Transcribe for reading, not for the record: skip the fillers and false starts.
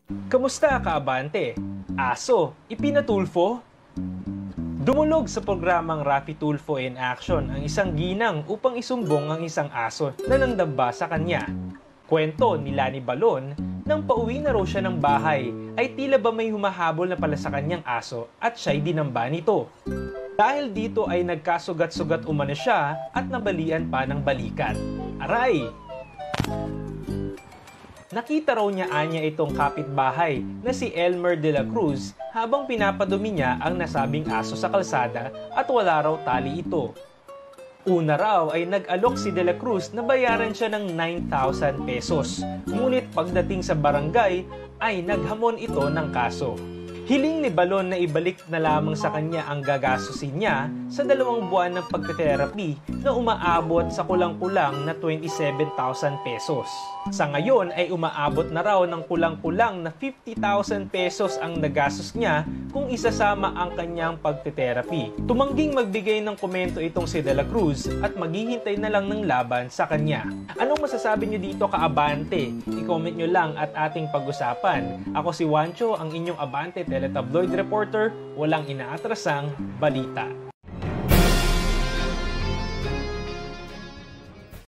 Kamusta, kaabante? Aso, ipinatulfo? Dumulog sa programang Raffy Tulfo in Action ang isang ginang upang isumbong ang isang aso na nangdamba sa kanya. Kwento ni Lani Balon, nang pauwi na raw siya ng bahay, ay tila ba may humahabol na pala sa kanyang aso at siya'y dinamba nito. Dahil dito ay nagkasugat-sugat umano siya at nabalian pa ng balikat. Aray! Nakita raw niya anya itong kapitbahay na si Elmer de la Cruz habang pinapadumi niya ang nasabing aso sa kalsada at wala raw tali ito. Una raw ay nag-alok si de la Cruz na bayaran siya ng 9,000 pesos. Ngunit pagdating sa barangay ay naghamon ito ng kaso. Hiling ni Balon na ibalik na lamang sa kanya ang gagastusin niya sa 2 buwan ng pagte-therapy na umaabot sa kulang-kulang na 27,000 pesos. Sa ngayon ay umaabot na raw ng kulang-kulang na 50,000 pesos ang nagastos niya kung isasama ang kanyang pagte-therapy. Tumangging magbigay ng komento itong si De La Cruz at maghihintay na lang ng laban sa kanya. Anong masasabi niyo dito, kaabante? I-comment niyo lang at ating pag-usapan. Ako si Juancho, ang inyong abante teletabloid reporter, walang inaatrasang balita.